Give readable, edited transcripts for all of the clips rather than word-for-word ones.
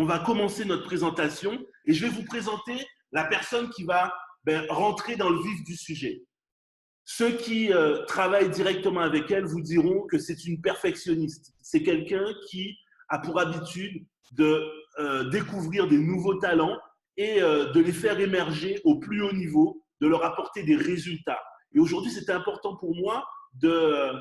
on va commencer notre présentation et je vais vous présenter la personne qui va rentrer dans le vif du sujet. Ceux qui travaillent directement avec elle vous diront que c'est une perfectionniste. C'est quelqu'un qui a pour habitude de découvrir des nouveaux talents et de les faire émerger au plus haut niveau, de leur apporter des résultats. Et aujourd'hui, c'était important pour moi que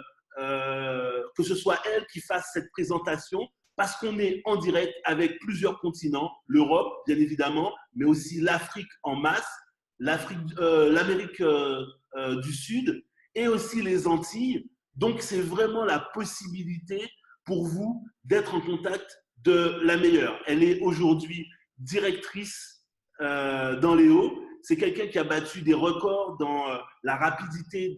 ce soit elle qui fasse cette présentation parce qu'on est en direct avec plusieurs continents, l'Europe, bien évidemment, mais aussi l'Afrique en masse, l'Amérique du Sud et aussi les Antilles. Donc, c'est vraiment la possibilité pour vous d'être en contact de la meilleure. Elle est aujourd'hui directrice dans Léo. C'est quelqu'un qui a battu des records dans la rapidité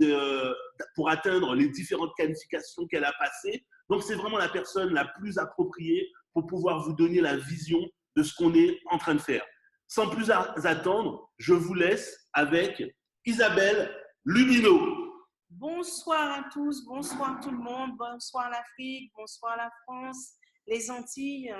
pour atteindre les différentes qualifications qu'elle a passées. Donc, c'est vraiment la personne la plus appropriée pour pouvoir vous donner la vision de ce qu'on est en train de faire. Sans plus attendre, je vous laisse avec Isabelle Lubineau. Bonsoir à tous, bonsoir tout le monde, bonsoir l'Afrique, bonsoir la France, les Antilles.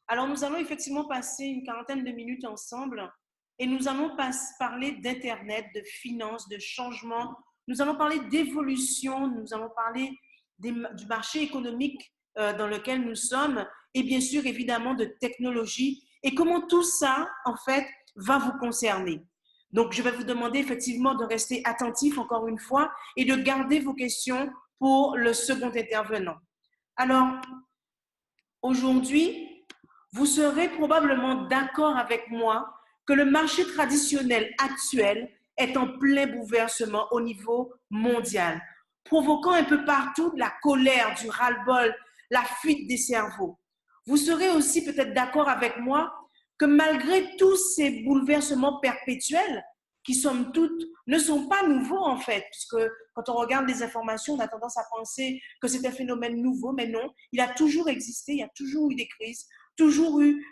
Alors, nous allons effectivement passer une quarantaine de minutes ensemble et nous allons parler d'Internet, de finances, de changement. Nous allons parler d'évolution, nous allons parler du marché économique dans lequel nous sommes et bien sûr, évidemment, de technologie et comment tout ça, en fait, va vous concerner. Donc, je vais vous demander effectivement de rester attentif encore une fois et de garder vos questions pour le second intervenant. Alors, aujourd'hui, vous serez probablement d'accord avec moi que le marché traditionnel actuel est en plein bouleversement au niveau mondial, provoquant un peu partout la colère, du ras-le-bol, la fuite des cerveaux. Vous serez aussi peut-être d'accord avec moi que malgré tous ces bouleversements perpétuels, qui somme toute ne sont pas nouveaux en fait, puisque quand on regarde les informations, on a tendance à penser que c'est un phénomène nouveau, mais non, il a toujours existé, il y a toujours eu des crises, toujours eu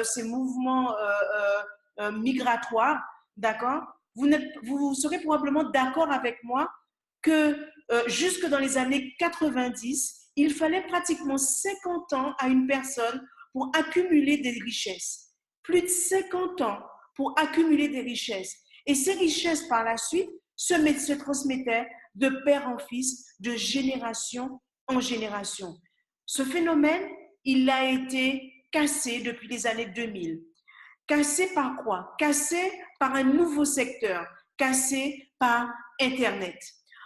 ces mouvements migratoires, d'accord? Vous serez probablement d'accord avec moi que jusque dans les années 90, il fallait pratiquement 50 ans à une personne pour accumuler des richesses. Plus de 50 ans pour accumuler des richesses. Et ces richesses, par la suite, se transmettaient de père en fils, de génération en génération. Ce phénomène, il a été cassé depuis les années 2000. Cassé par quoi? Cassé par un nouveau secteur, cassé par Internet.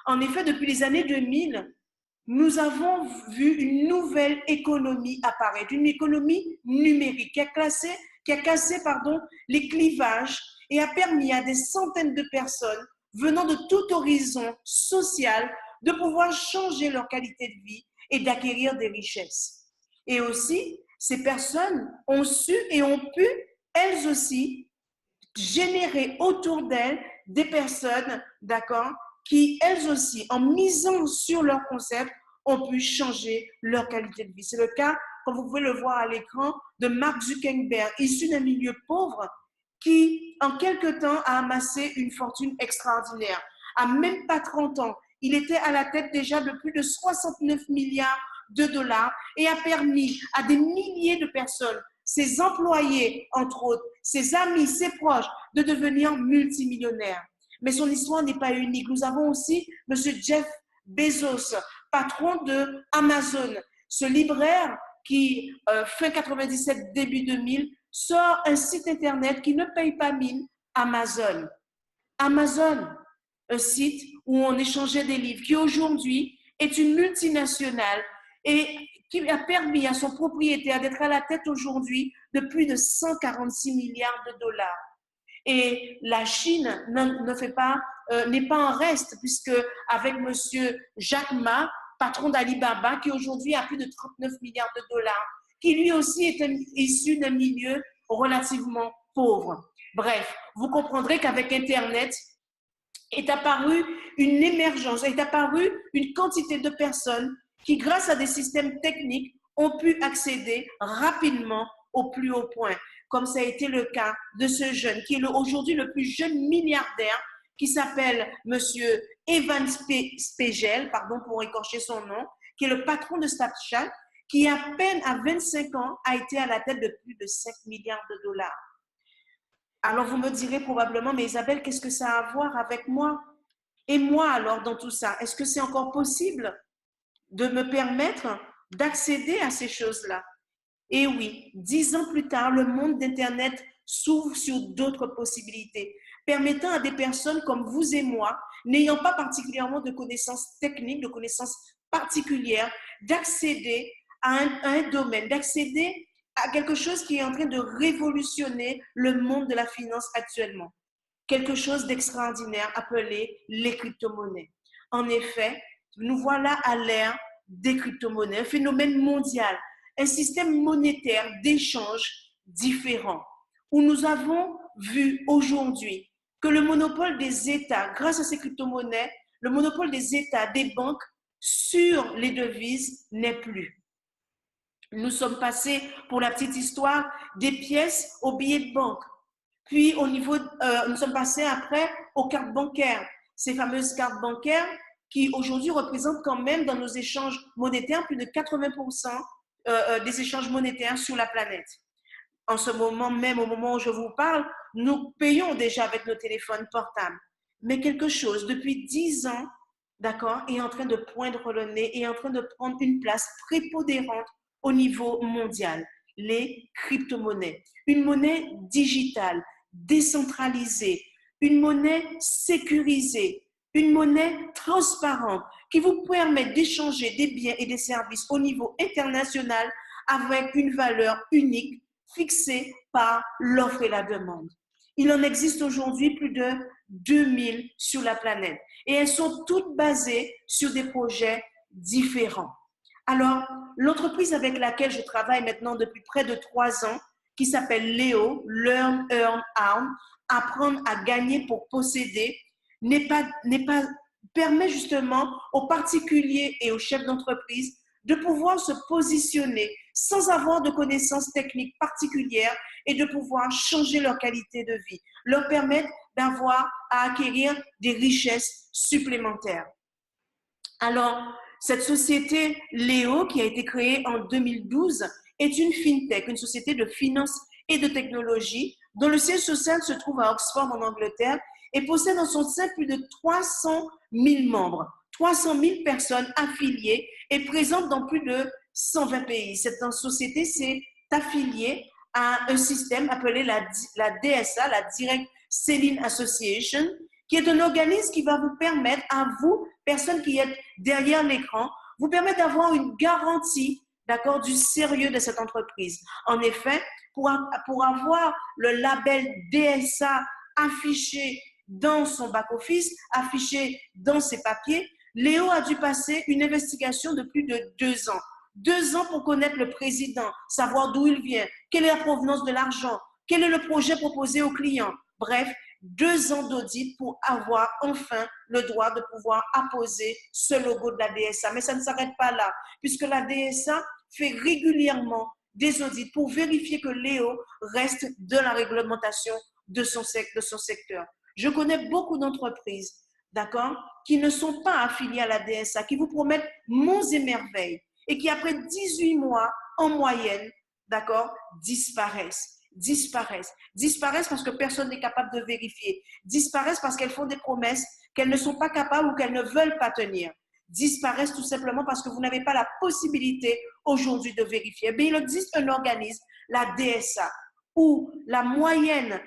En effet, depuis les années 2000, nous avons vu une nouvelle économie apparaître, une économie numérique qui a cassé les clivages et a permis à des centaines de personnes venant de tout horizon social de pouvoir changer leur qualité de vie et d'acquérir des richesses. Et aussi, ces personnes ont su et ont pu, elles aussi, générer autour d'elles des personnes, d'accord, qui, elles aussi, en misant sur leur concept, ont pu changer leur qualité de vie. C'est le cas, comme vous pouvez le voir à l'écran, de Mark Zuckerberg, issu d'un milieu pauvre, qui, en quelque temps, a amassé une fortune extraordinaire. À même pas 30 ans, il était à la tête déjà de plus de 69 milliards de dollars et a permis à des milliers de personnes, ses employés, entre autres, ses amis, ses proches, de devenir multimillionnaires. Mais son histoire n'est pas unique. Nous avons aussi M. Jeff Bezos, patron de Amazon, ce libraire qui, fin 97, début 2000, sort un site internet qui ne paye pas mine, Amazon. Amazon, un site où on échangeait des livres, qui aujourd'hui est une multinationale et qui a permis à son propriétaire d'être à la tête aujourd'hui de plus de 146 milliards de dollars. Et la Chine n'est pas en reste, puisque avec M. Jack Ma, patron d'Alibaba, qui aujourd'hui a plus de 39 milliards de dollars, qui lui aussi est issu d'un milieu relativement pauvre. Bref, vous comprendrez qu'avec Internet, est apparue une émergence, est apparue une quantité de personnes qui, grâce à des systèmes techniques, ont pu accéder rapidement au plus haut point, comme ça a été le cas de ce jeune, qui est aujourd'hui le plus jeune milliardaire, qui s'appelle Monsieur Evan Spiegel, pardon pour écorcher son nom, qui est le patron de Snapchat, qui à peine à 25 ans a été à la tête de plus de 5 milliards de dollars. Alors vous me direz probablement, mais Isabelle, qu'est-ce que ça a à voir avec moi? Et moi alors dans tout ça, est-ce que c'est encore possible de me permettre d'accéder à ces choses-là? Et oui, 10 ans plus tard, le monde d'Internet s'ouvre sur d'autres possibilités, permettant à des personnes comme vous et moi, n'ayant pas particulièrement de connaissances techniques, de connaissances particulières, d'accéder à un domaine, d'accéder à quelque chose qui est en train de révolutionner le monde de la finance actuellement. Quelque chose d'extraordinaire appelé les crypto-monnaies. En effet, nous voilà à l'ère des crypto-monnaies, un phénomène mondial, un système monétaire d'échange différent, où nous avons vu aujourd'hui que le monopole des États, grâce à ces crypto-monnaies, le monopole des États, des banques sur les devises n'est plus. Nous sommes passés, pour la petite histoire, des pièces aux billets de banque. Puis, nous sommes passés après aux cartes bancaires, ces fameuses cartes bancaires qui aujourd'hui représentent quand même dans nos échanges monétaires plus de 80% des échanges monétaires sur la planète. En ce moment même, au moment où je vous parle, nous payons déjà avec nos téléphones portables. Mais quelque chose, depuis 10 ans, d'accord, est en train de poindre le nez, est en train de prendre une place prépondérante au niveau mondial, les crypto-monnaies. Une monnaie digitale, décentralisée, une monnaie sécurisée, une monnaie transparente qui vous permet d'échanger des biens et des services au niveau international avec une valeur unique fixée par l'offre et la demande. Il en existe aujourd'hui plus de 2000 sur la planète et elles sont toutes basées sur des projets différents. Alors, l'entreprise avec laquelle je travaille maintenant depuis près de 3 ans, qui s'appelle Léo, Learn, Earn, Earn, apprendre à gagner pour posséder, permet justement aux particuliers et aux chefs d'entreprise de pouvoir se positionner sans avoir de connaissances techniques particulières et de pouvoir changer leur qualité de vie, leur permettre d'avoir à acquérir des richesses supplémentaires. Alors, cette société Léo, qui a été créée en 2012, est une fintech, une société de finance et de technologie, dont le siège social se trouve à Oxford, en Angleterre, et possède en son sein plus de 300 000 membres, 300 000 personnes affiliées et présentes dans plus de 120 pays. Cette société s'est affiliée à un système appelé la DSA, la Direct Selling Association, qui est un organisme qui va vous permettre, à vous, personnes qui êtes derrière l'écran, vous permettre d'avoir une garantie, d'accord, du sérieux de cette entreprise. En effet, pour avoir le label DSA affiché dans son back-office, affiché dans ses papiers, Léo a dû passer une investigation de plus de 2 ans. 2 ans pour connaître le président, savoir d'où il vient, quelle est la provenance de l'argent, quel est le projet proposé aux clients. Bref, 2 ans d'audit pour avoir enfin le droit de pouvoir apposer ce logo de la DSA. Mais ça ne s'arrête pas là, puisque la DSA fait régulièrement des audits pour vérifier que Léo reste de la réglementation de son secteur. Je connais beaucoup d'entreprises, d'accord, qui ne sont pas affiliées à la DSA, qui vous promettent monts et merveilles et qui, après 18 mois, en moyenne, d'accord, disparaissent parce que personne n'est capable de vérifier, disparaissent parce qu'elles font des promesses qu'elles ne sont pas capables ou qu'elles ne veulent pas tenir, disparaissent tout simplement parce que vous n'avez pas la possibilité aujourd'hui de vérifier. Mais il existe un organisme, la DSA, où la moyenne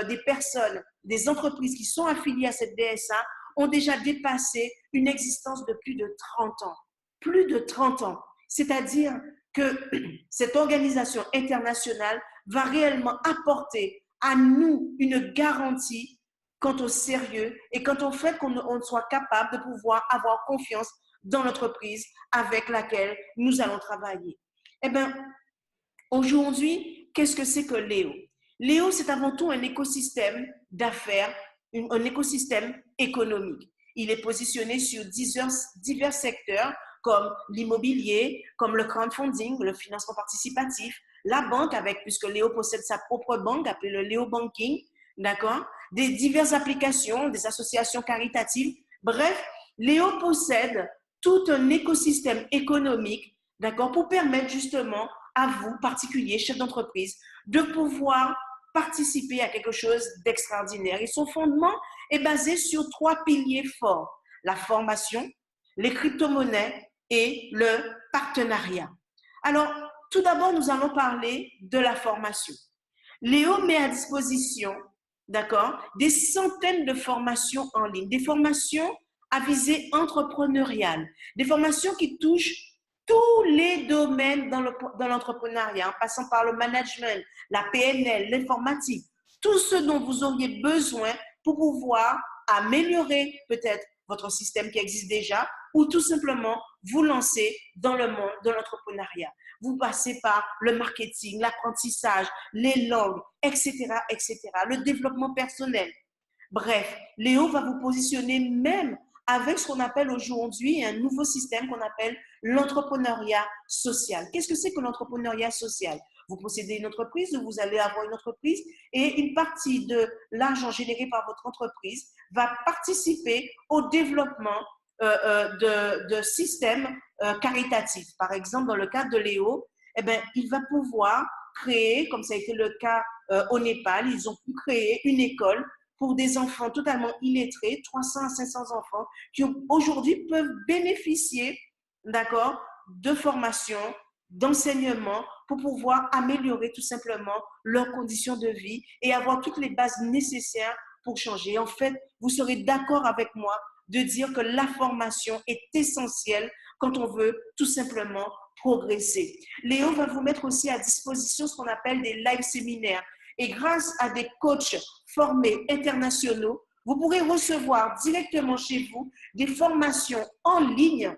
des personnes, des entreprises qui sont affiliées à cette DSA ont déjà dépassé une existence de plus de 30 ans. Plus de 30 ans. C'est-à-dire que cette organisation internationale va réellement apporter à nous une garantie quant au sérieux et quant au fait qu'on soit capable de pouvoir avoir confiance dans l'entreprise avec laquelle nous allons travailler. Eh bien, aujourd'hui, qu'est-ce que c'est que Léo? Léo, c'est avant tout un écosystème d'affaires, un écosystème économique. Il est positionné sur divers secteurs comme l'immobilier, comme le crowdfunding, le financement participatif, la banque, puisque Léo possède sa propre banque appelée le Léo Banking, d'accord, des diverses applications, des associations caritatives. Bref, Léo possède tout un écosystème économique, d'accord, pour permettre justement à vous, particuliers, chefs d'entreprise, de pouvoir participer à quelque chose d'extraordinaire. Et son fondement est basé sur 3 piliers forts: la formation, les crypto-monnaies et le partenariat. Alors, tout d'abord, nous allons parler de la formation. Léo met à disposition, d'accord, des centaines de formations en ligne, des formations à visée entrepreneuriale, des formations qui touchent tous les domaines dans l'entrepreneuriat, en passant par le management, la PNL, l'informatique, tout ce dont vous auriez besoin pour pouvoir améliorer peut-être votre système qui existe déjà ou tout simplement vous lancer dans le monde de l'entrepreneuriat. Vous passez par le marketing, l'apprentissage, les langues, etc., etc., le développement personnel. Bref, Léo va vous positionner même avec ce qu'on appelle aujourd'hui un nouveau système qu'on appelle l'entrepreneuriat social. Qu'est-ce que c'est que l'entrepreneuriat social? Vous possédez une entreprise ou vous allez avoir une entreprise et une partie de l'argent généré par votre entreprise va participer au développement de systèmes caritatifs. Par exemple, dans le cas de Léo, eh bien, il va pouvoir créer, comme ça a été le cas au Népal, ils ont pu créer une école pour des enfants totalement illettrés, 300 à 500 enfants, qui aujourd'hui peuvent bénéficier, d'accord, de formation, d'enseignement pour pouvoir améliorer tout simplement leurs conditions de vie et avoir toutes les bases nécessaires pour changer. En fait, vous serez d'accord avec moi de dire que la formation est essentielle quand on veut tout simplement progresser. Léo va vous mettre aussi à disposition ce qu'on appelle des live séminaires. Et grâce à des coachs formés internationaux, vous pourrez recevoir directement chez vous des formations en ligne,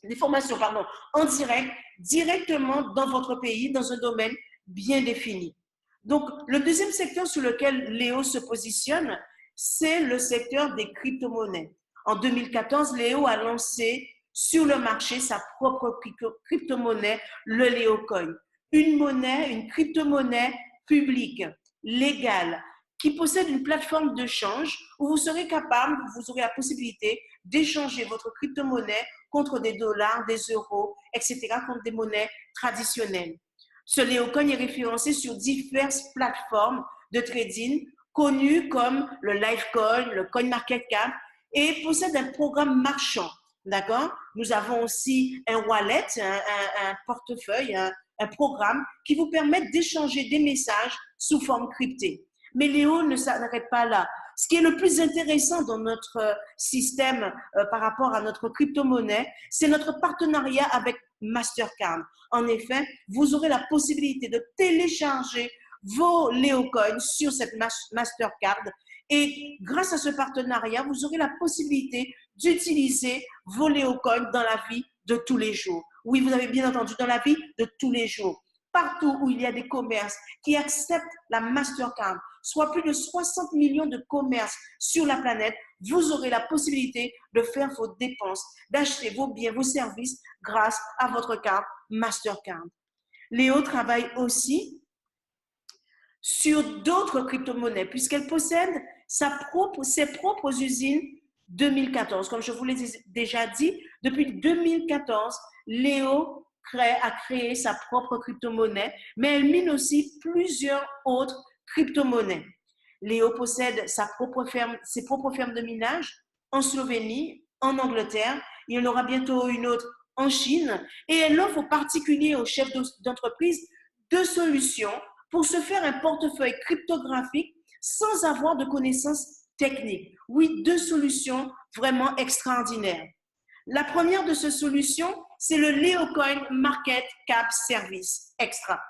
des formations, pardon, en direct, directement dans votre pays, dans un domaine bien défini. Donc, le deuxième secteur sur lequel Léo se positionne, c'est le secteur des crypto-monnaies. En 2014, Léo a lancé sur le marché sa propre crypto-monnaie, le Léocoin. Une crypto-monnaie publique, légale, qui possède une plateforme de change où vous serez capable, vous aurez la possibilité d'échanger votre crypto-monnaie contre des dollars, des euros, etc., contre des monnaies traditionnelles. Ce Léocoin est référencé sur diverses plateformes de trading connues comme le Livecoin, le CoinMarketCap et possède un programme marchand. D'accord? Nous avons aussi un wallet, un portefeuille, un programme qui vous permet d'échanger des messages sous forme cryptée. Mais Léo ne s'arrête pas là. Ce qui est le plus intéressant dans notre système par rapport à notre crypto-monnaie, c'est notre partenariat avec Mastercard. En effet, vous aurez la possibilité de télécharger vos Léocoins sur cette Mastercard et grâce à ce partenariat, vous aurez la possibilité d'utiliser vos Léocoins dans la vie de tous les jours. Oui, vous avez bien entendu, dans la vie de tous les jours. Partout où il y a des commerces qui acceptent la Mastercard, soit plus de 60 millions de commerces sur la planète, vous aurez la possibilité de faire vos dépenses, d'acheter vos biens, vos services grâce à votre carte Mastercard. Léo travaille aussi sur d'autres crypto-monnaies puisqu'elle possède ses propres usines 2014. Comme je vous l'ai déjà dit, depuis 2014, Léo a créé sa propre crypto-monnaie, mais elle mine aussi plusieurs autres crypto-monnaies. Léo possède ses propres fermes de minage en Slovénie, en Angleterre. Il y en aura bientôt une autre en Chine. Et elle offre aux particuliers, aux chefs d'entreprise, deux solutions pour se faire un portefeuille cryptographique sans avoir de connaissances techniques. Oui, deux solutions vraiment extraordinaires. La première de ces solutions, c'est le Léocoin Market Cap Service Extra.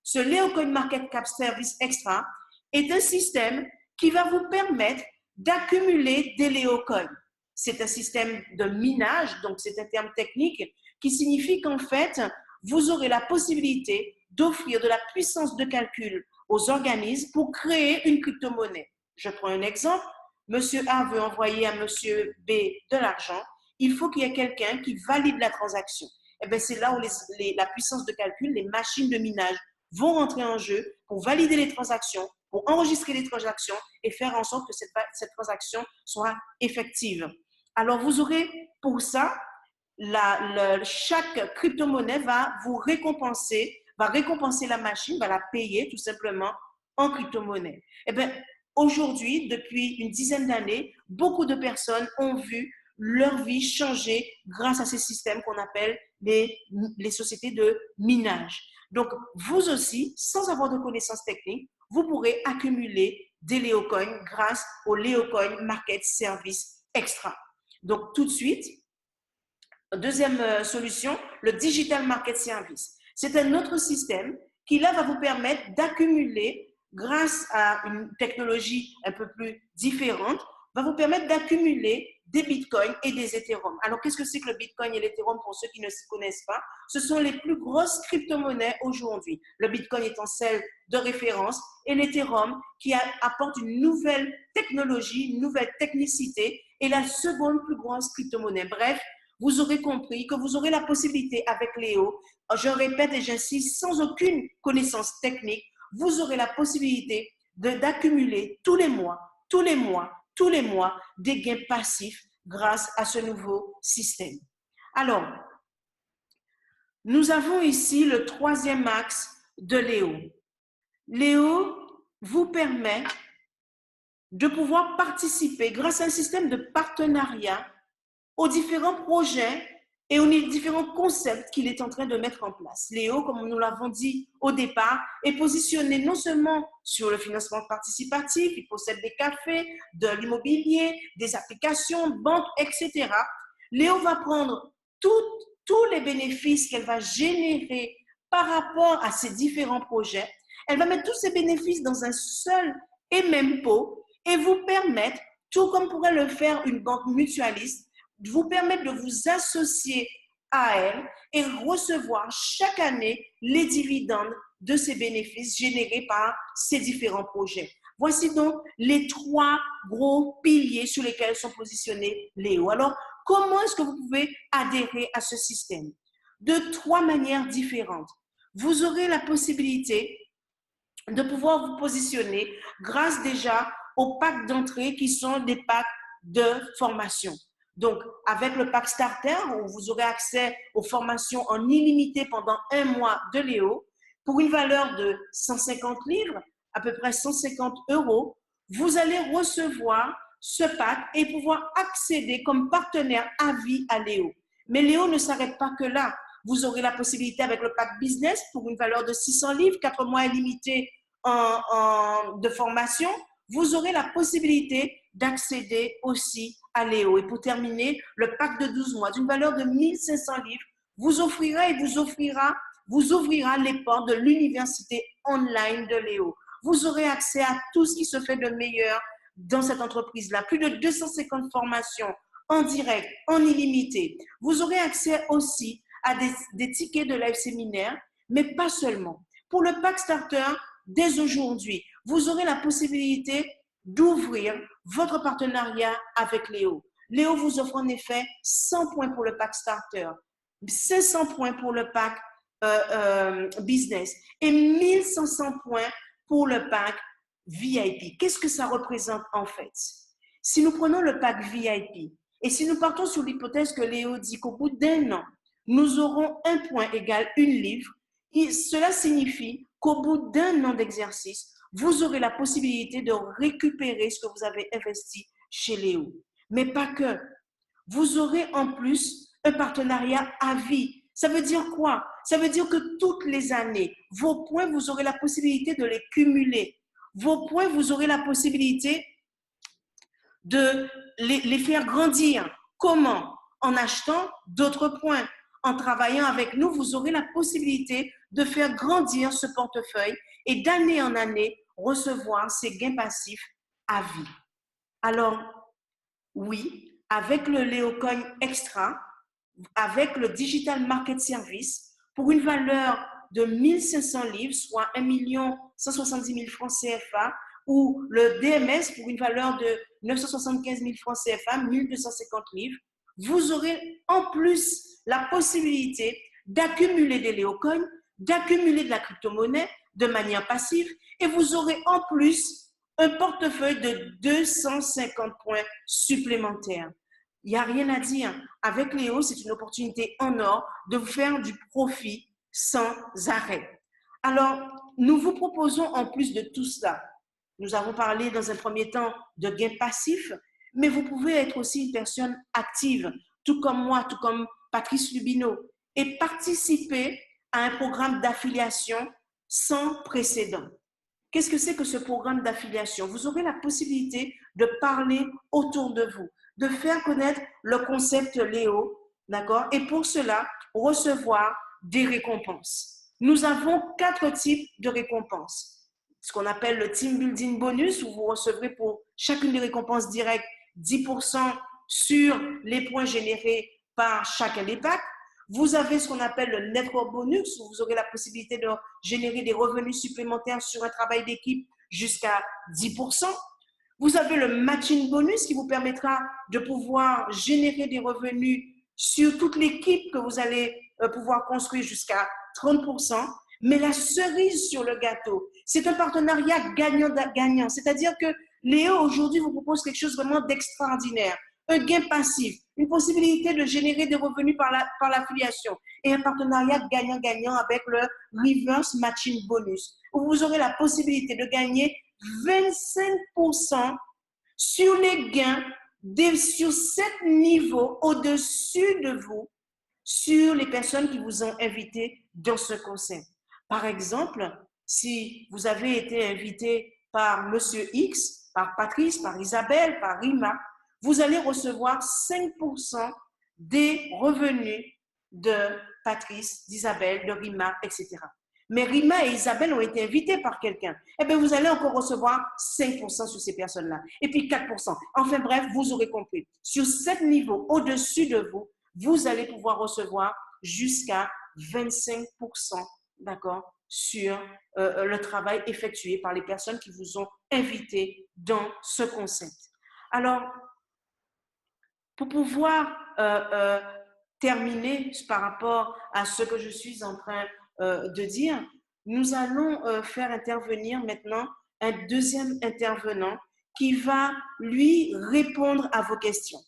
Ce Léocoin Market Cap Service Extra est un système qui va vous permettre d'accumuler des Léocoins. C'est un système de minage, donc c'est un terme technique qui signifie qu'en fait, vous aurez la possibilité d'offrir de la puissance de calcul aux organismes pour créer une crypto-monnaie. Je prends un exemple. Monsieur A veut envoyer à Monsieur B de l'argent. Il faut qu'il y ait quelqu'un qui valide la transaction. Et bien, c'est là où la puissance de calcul, les machines de minage vont rentrer en jeu pour valider les transactions, pour enregistrer les transactions et faire en sorte que cette transaction soit effective. Alors, vous aurez pour ça chaque crypto-monnaie va vous récompenser, va récompenser la machine, va la payer tout simplement en crypto-monnaie. Eh bien, aujourd'hui, depuis une dizaine d'années, beaucoup de personnes ont vu leur vie changer grâce à ces systèmes qu'on appelle les sociétés de minage. Donc, vous aussi, sans avoir de connaissances techniques, vous pourrez accumuler des Léocoins grâce au Léocoin Market Service Extra. Donc, tout de suite, deuxième solution, le Digital Market Service. C'est un autre système qui, là, va vous permettre d'accumuler, grâce à une technologie un peu plus différente, va vous permettre d'accumuler des bitcoins et des Ethereum. Alors, qu'est-ce que c'est que le bitcoin et l'Ethereum pour ceux qui ne s'y connaissent pas? Ce sont les plus grosses crypto-monnaies aujourd'hui. Le bitcoin étant celle de référence et l'Ethereum qui apporte une nouvelle technologie, une nouvelle technicité et la seconde plus grosse crypto-monnaie. Bref, vous aurez compris que vous aurez la possibilité avec Léo, je répète et j'insiste, sans aucune connaissance technique, vous aurez la possibilité d'accumuler tous les mois des gains passifs grâce à ce nouveau système. Alors, nous avons ici le troisième axe de Léo. Léo vous permet de pouvoir participer grâce à un système de partenariat aux différents projets et aux différents concepts qu'il est en train de mettre en place. Léo, comme nous l'avons dit au départ, est positionné non seulement sur le financement participatif, il possède des cafés, de l'immobilier, des applications, banques, etc. Léo va prendre tous les bénéfices qu'elle va générer par rapport à ces différents projets. Elle va mettre tous ces bénéfices dans un seul et même pot et vous permettre, tout comme pourrait le faire une banque mutualiste, vous permettre de vous associer à elle et recevoir chaque année les dividendes de ces bénéfices générés par ces différents projets. Voici donc les trois gros piliers sur lesquels sont positionnés Léo. Alors, comment est-ce que vous pouvez adhérer à ce système? De trois manières différentes. Vous aurez la possibilité de pouvoir vous positionner grâce déjà aux packs d'entrée qui sont des packs de formation. Donc, avec le pack starter, où vous aurez accès aux formations en illimité pendant un mois de Léo, pour une valeur de 150 livres, à peu près 150 €, vous allez recevoir ce pack et pouvoir accéder comme partenaire à vie à Léo. Mais Léo ne s'arrête pas que là. Vous aurez la possibilité avec le pack business pour une valeur de 600 livres, 4 mois illimités de formation. Vous aurez la possibilité d'accéder aussi à Léo. Et pour terminer, le pack de 12 mois d'une valeur de 1500 livres vous offrira et vous ouvrira les portes de l'université online de Léo. Vous aurez accès à tout ce qui se fait de meilleur dans cette entreprise-là. Plus de 250 formations en direct, en illimité. Vous aurez accès aussi à des tickets de live séminaire, mais pas seulement. Pour le pack starter, dès aujourd'hui, vous aurez la possibilité d'ouvrir votre partenariat avec Léo. Léo vous offre en effet 100 points pour le pack starter, 500 points pour le pack business et 1500 points pour le pack VIP. Qu'est-ce que ça représente en fait? Si nous prenons le pack VIP et si nous partons sur l'hypothèse que Léo dit qu'au bout d'un an, nous aurons un point égal une livre, cela signifie qu'au bout d'un an d'exercice, vous aurez la possibilité de récupérer ce que vous avez investi chez Léo. Mais pas que. Vous aurez en plus un partenariat à vie. Ça veut dire quoi? Ça veut dire que toutes les années, vos points, vous aurez la possibilité de les cumuler. Vos points, vous aurez la possibilité de les faire grandir. Comment? En achetant d'autres points. En travaillant avec nous, vous aurez la possibilité de faire grandir ce portefeuille et d'année en année, recevoir ces gains passifs à vie. Alors, oui, avec le Léocoin Extra, avec le Digital Market Service, pour une valeur de 1500 livres, soit 1 170 000 francs CFA, ou le DMS pour une valeur de 975 000 francs CFA, 1250 livres, vous aurez en plus la possibilité d'accumuler des Léocoins, d'accumuler de la crypto-monnaie de manière passive et vous aurez en plus un portefeuille de 250 points supplémentaires. Il n'y a rien à dire. Avec Léo, c'est une opportunité en or de vous faire du profit sans arrêt. Alors, nous vous proposons en plus de tout cela, nous avons parlé dans un premier temps de gains passifs, mais vous pouvez être aussi une personne active, tout comme moi, tout comme Patrice Lubino, et participer à un programme d'affiliation sans précédent. Qu'est-ce que c'est que ce programme d'affiliation? Vous aurez la possibilité de parler autour de vous, de faire connaître le concept Léo, d'accord? Et pour cela, recevoir des récompenses. Nous avons 4 types de récompenses. Ce qu'on appelle le team building bonus, où vous recevrez pour chacune des récompenses directes 10% sur les points générés par chacun des packs. Vous avez ce qu'on appelle le network bonus, où vous aurez la possibilité de générer des revenus supplémentaires sur un travail d'équipe jusqu'à 10%. Vous avez le matching bonus qui vous permettra de pouvoir générer des revenus sur toute l'équipe que vous allez pouvoir construire jusqu'à 30%. Mais la cerise sur le gâteau, c'est un partenariat gagnant-gagnant. C'est-à-dire que Léo, aujourd'hui, vous propose quelque chose vraiment d'extraordinaire. Un gain passif, une possibilité de générer des revenus par l'affiliation et un partenariat gagnant-gagnant avec le reverse matching bonus, où vous aurez la possibilité de gagner 25% sur les gains sur 7 niveaux au-dessus de vous sur les personnes qui vous ont invité dans ce concept. Par exemple, si vous avez été invité par Monsieur X, par Patrice, par Isabelle, par Rima, vous allez recevoir 5% des revenus de Patrice, d'Isabelle, de Rima, etc. Mais Rima et Isabelle ont été invités par quelqu'un. Eh bien, vous allez encore recevoir 5% sur ces personnes-là. Et puis 4%. Enfin bref, vous aurez compris. Sur 7 niveaux au-dessus de vous, vous allez pouvoir recevoir jusqu'à 25%, d'accord, sur le travail effectué par les personnes qui vous ont invité dans ce concept. Alors, pour pouvoir terminer par rapport à ce que je suis en train de dire, nous allons faire intervenir maintenant un deuxième intervenant qui va, lui, répondre à vos questions.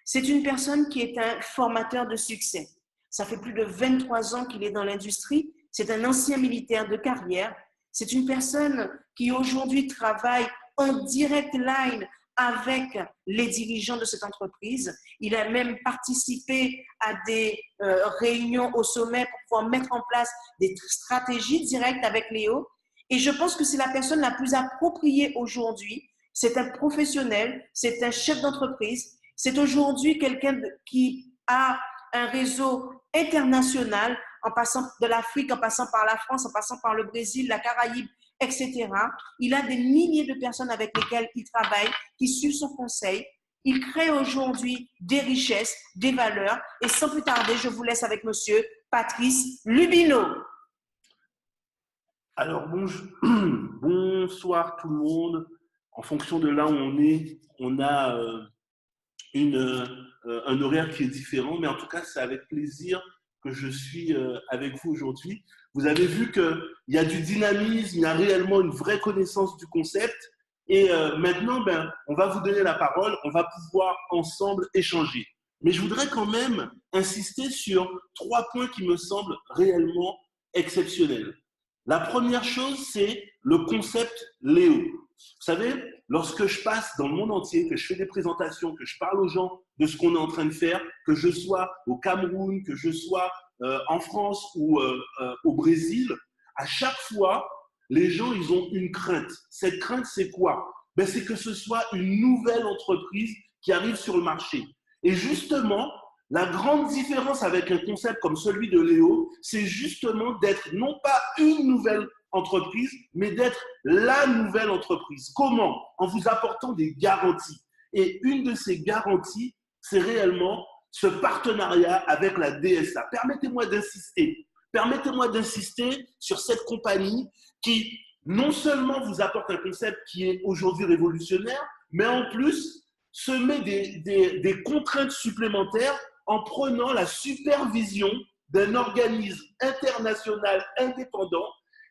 C'est une personne qui est un formateur de succès. Ça fait plus de 23 ans qu'il est dans l'industrie. C'est un ancien militaire de carrière. C'est une personne qui aujourd'hui travaille en direct line avec les dirigeants de cette entreprise. Il a même participé à des réunions au sommet pour pouvoir mettre en place des stratégies directes avec Léo. Et je pense que c'est la personne la plus appropriée aujourd'hui. C'est un professionnel, c'est un chef d'entreprise. C'est aujourd'hui quelqu'un qui a un réseau international, en passant de l'Afrique, en passant par la France, en passant par le Brésil, la Caraïbe, etc. Il a des milliers de personnes avec lesquelles il travaille, qui suivent son conseil. Il crée aujourd'hui des richesses, des valeurs. Et sans plus tarder, je vous laisse avec monsieur Patrice Lubino. Alors, bonsoir tout le monde. En fonction de là où on est, on a un horaire qui est différent, mais en tout cas, c'est avec plaisir que je suis avec vous aujourd'hui. Vous avez vu qu'il y a du dynamisme, il y a réellement une vraie connaissance du concept. Et maintenant, on va vous donner la parole, on va pouvoir ensemble échanger. Mais je voudrais quand même insister sur 3 points qui me semblent réellement exceptionnels. La première chose, c'est le concept Léo. Vous savez, lorsque je passe dans le monde entier, que je fais des présentations, que je parle aux gens de ce qu'on est en train de faire, que je sois au Cameroun, que je sois en France ou au Brésil, à chaque fois, les gens, ils ont une crainte. Cette crainte, c'est quoi? C'est que ce soit une nouvelle entreprise qui arrive sur le marché. Et justement, la grande différence avec un concept comme celui de Léo, c'est justement d'être non pas une nouvelle entreprise, mais d'être la nouvelle entreprise. Comment? En vous apportant des garanties. Et une de ces garanties, c'est réellement ce partenariat avec la DSA. Permettez-moi d'insister sur cette compagnie qui non seulement vous apporte un concept qui est aujourd'hui révolutionnaire, mais en plus se met des contraintes supplémentaires en prenant la supervision d'un organisme international indépendant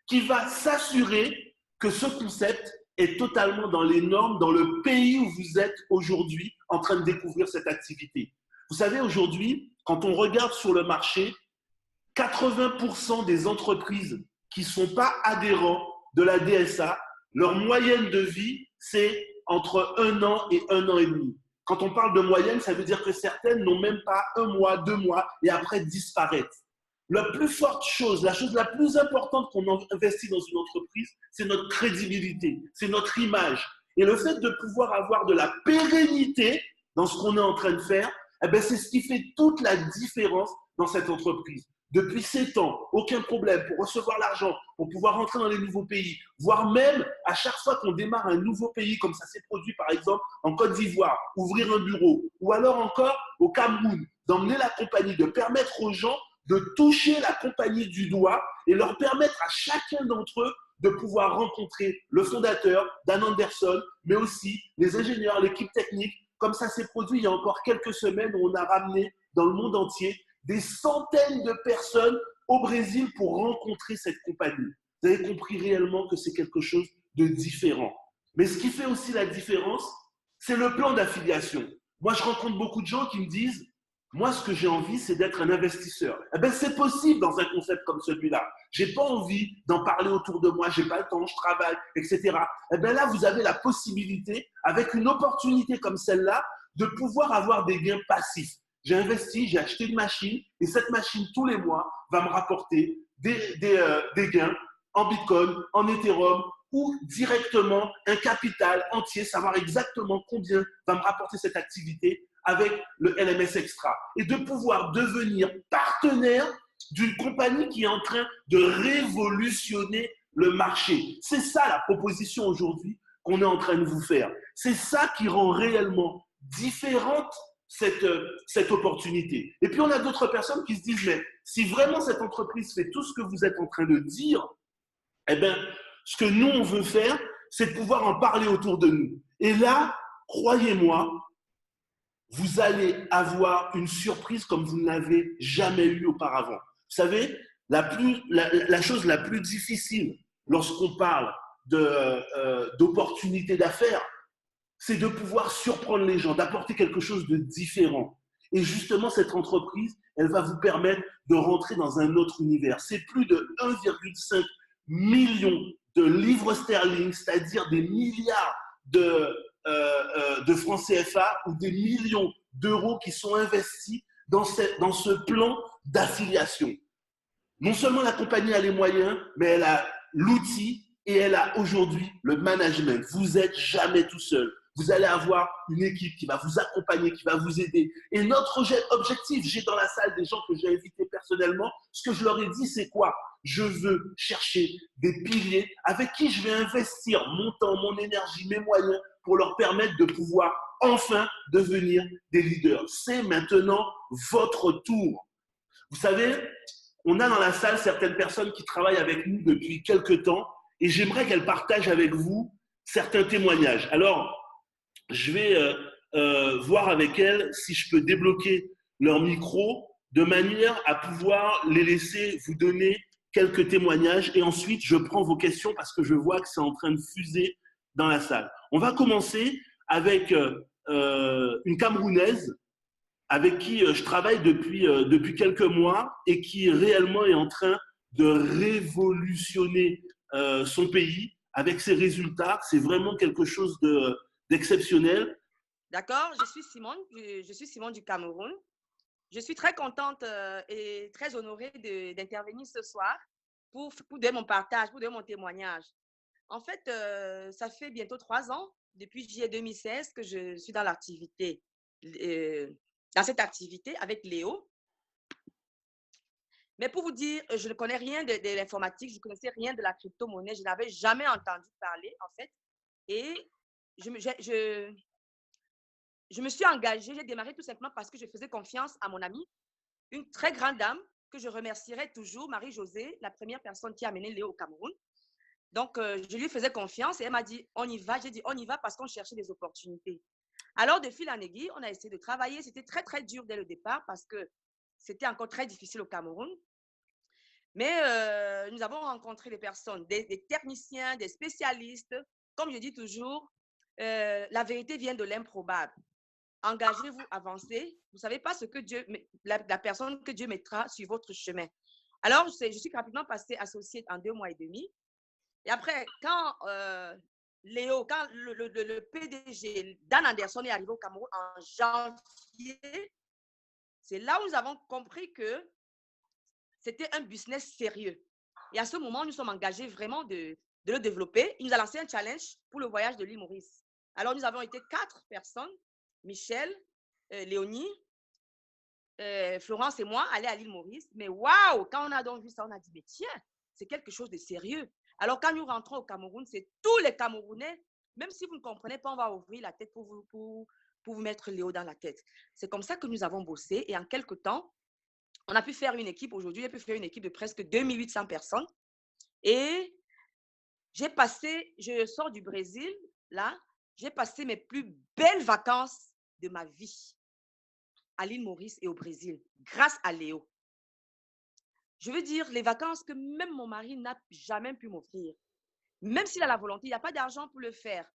qui va s'assurer que ce concept est totalement dans les normes, dans le pays où vous êtes aujourd'hui en train de découvrir cette activité. Vous savez, aujourd'hui, quand on regarde sur le marché, 80% des entreprises qui ne sont pas adhérents de la DSA, leur moyenne de vie, c'est entre 1 an et 1 an et demi. Quand on parle de moyenne, ça veut dire que certaines n'ont même pas 1 mois, 2 mois et après disparaissent. La plus forte chose, la chose la plus importante qu'on investit dans une entreprise, c'est notre crédibilité, c'est notre image. Et le fait de pouvoir avoir de la pérennité dans ce qu'on est en train de faire, eh bien, c'est ce qui fait toute la différence dans cette entreprise. Depuis 7 ans, aucun problème pour recevoir l'argent, pour pouvoir rentrer dans les nouveaux pays, voire même à chaque fois qu'on démarre un nouveau pays, comme ça s'est produit par exemple en Côte d'Ivoire, ouvrir un bureau, ou alors encore au Cameroun, d'emmener la compagnie, de permettre aux gens de toucher la compagnie du doigt et leur permettre à chacun d'entre eux de pouvoir rencontrer le fondateur, Dan Anderson, mais aussi les ingénieurs, l'équipe technique, comme ça s'est produit il y a encore quelques semaines où on a ramené dans le monde entier des centaines de personnes au Brésil pour rencontrer cette compagnie. Vous avez compris réellement que c'est quelque chose de différent. Mais ce qui fait aussi la différence, c'est le plan d'affiliation. Moi, je rencontre beaucoup de gens qui me disent, moi, ce que j'ai envie, c'est d'être un investisseur. Eh bien, c'est possible dans un concept comme celui-là. Je n'ai pas envie d'en parler autour de moi, je n'ai pas le temps, je travaille, etc. Eh bien là, vous avez la possibilité, avec une opportunité comme celle-là, de pouvoir avoir des gains passifs. J'ai investi, j'ai acheté une machine et cette machine, tous les mois, va me rapporter des gains en Bitcoin, en Ethereum ou directement un capital entier, savoir exactement combien va me rapporter cette activité avec le LMS Extra et de pouvoir devenir partenaire d'une compagnie qui est en train de révolutionner le marché. C'est ça la proposition aujourd'hui qu'on est en train de vous faire. C'est ça qui rend réellement différente cette opportunité. Et puis on a d'autres personnes qui se disent, mais si vraiment cette entreprise fait tout ce que vous êtes en train de dire, eh bien, ce que nous on veut faire, c'est de pouvoir en parler autour de nous. Et là, croyez-moi, vous allez avoir une surprise comme vous ne l'avez jamais eue auparavant. Vous savez, la chose la plus difficile lorsqu'on parle d'opportunités d'affaires, c'est de pouvoir surprendre les gens, d'apporter quelque chose de différent. Et justement, cette entreprise, elle va vous permettre de rentrer dans un autre univers. C'est plus de 1,5 million de livres sterling, c'est-à-dire des milliards de francs CFA ou des millions d'euros qui sont investis dans ce plan d'affiliation. Non seulement la compagnie a les moyens, mais elle a l'outil et elle a aujourd'hui le management. Vous n'êtes jamais tout seul. Vous allez avoir une équipe qui va vous accompagner, qui va vous aider. Et notre objectif, j'ai dans la salle des gens que j'ai invités personnellement, ce que je leur ai dit, c'est quoi? Je veux chercher des piliers avec qui je vais investir mon temps, mon énergie, mes moyens pour leur permettre de pouvoir enfin devenir des leaders. C'est maintenant votre tour. Vous savez, on a dans la salle certaines personnes qui travaillent avec nous depuis quelques temps et j'aimerais qu'elles partagent avec vous certains témoignages. Alors, je vais voir avec elles si je peux débloquer leur micro de manière à pouvoir les laisser vous donner quelques témoignages et ensuite je prends vos questions parce que je vois que c'est en train de fuser dans la salle. On va commencer avec une Camerounaise avec qui je travaille depuis quelques mois et qui réellement est en train de révolutionner son pays avec ses résultats. C'est vraiment quelque chose d'exceptionnel. D'accord, je suis Simone du Cameroun. Je suis très contente et très honorée d'intervenir ce soir pour donner mon partage, pour donner mon témoignage. En fait, ça fait bientôt 3 ans, depuis juillet 2016, que je suis dans l'activité, dans cette activité avec Léo. Mais pour vous dire, je ne connais rien de l'informatique, je ne connaissais rien de la crypto-monnaie, je n'avais jamais entendu parler, en fait. Et je me suis engagée, j'ai démarré tout simplement parce que je faisais confiance à mon amie, une très grande dame que je remercierai toujours, Marie-Josée, la première personne qui a amené Léo au Cameroun. Donc, je lui faisais confiance et elle m'a dit, on y va. J'ai dit, on y va parce qu'on cherchait des opportunités. Alors, de fil en aiguille, on a essayé de travailler. C'était très, très dur dès le départ parce que c'était encore très difficile au Cameroun. Mais nous avons rencontré des personnes, des techniciens, des spécialistes. Comme je dis toujours, la vérité vient de l'improbable. engagez-vous, avancez. Vous ne savez pas ce que Dieu, la personne que Dieu mettra sur votre chemin. Alors, je suis rapidement passée associée en 2 mois et demi. Et après, quand Léo, quand le PDG, Dan Anderson, est arrivé au Cameroun en janvier, c'est là où nous avons compris que c'était un business sérieux. Et à ce moment, nous sommes engagés vraiment de le développer. Il nous a lancé un challenge pour le voyage de l'île Maurice. Alors, nous avons été 4 personnes, Michel, Léonie, Florence et moi, aller à l'île Maurice. Mais waouh, quand on a donc vu ça, on a dit, mais tiens, c'est quelque chose de sérieux. Alors, quand nous rentrons au Cameroun, c'est tous les Camerounais, même si vous ne comprenez pas, on va ouvrir la tête pour vous mettre Léo dans la tête. C'est comme ça que nous avons bossé et en quelques temps, on a pu faire une équipe. Aujourd'hui, j'ai pu faire une équipe de presque 2800 personnes. Et je sors du Brésil, là, j'ai passé mes plus belles vacances de ma vie à l'île Maurice et au Brésil, grâce à Léo. Je veux dire, les vacances que même mon mari n'a jamais pu m'offrir. Même s'il a la volonté, il n'y a pas d'argent pour le faire.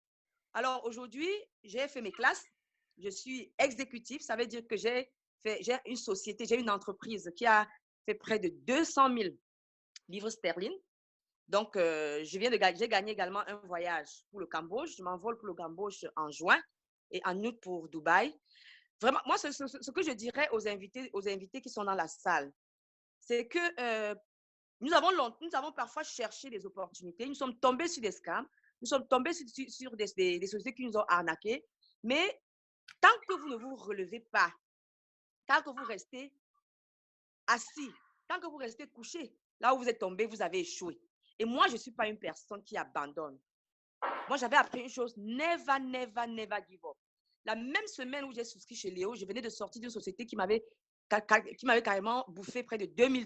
Alors aujourd'hui, j'ai fait mes classes. Je suis exécutive. Ça veut dire que j'ai une société, j'ai une entreprise qui a fait près de 200 000 livres sterling. Donc, j'ai gagné également un voyage pour le Cambodge. Je m'envole pour le Cambodge en juin et en août pour Dubaï. Vraiment, moi, ce que je dirais aux invités qui sont dans la salle, c'est que nous avons parfois cherché des opportunités. Nous sommes tombés sur des scams. Nous sommes tombés sur des sociétés qui nous ont arnaqués. Mais tant que vous ne vous relevez pas, tant que vous restez assis, tant que vous restez couché, là où vous êtes tombé, vous avez échoué. Et moi, je ne suis pas une personne qui abandonne. Moi, j'avais appris une chose, never, never, never give up. La même semaine où j'ai souscrit chez Léo, je venais de sortir d'une société qui m'avait carrément bouffé près de $2000.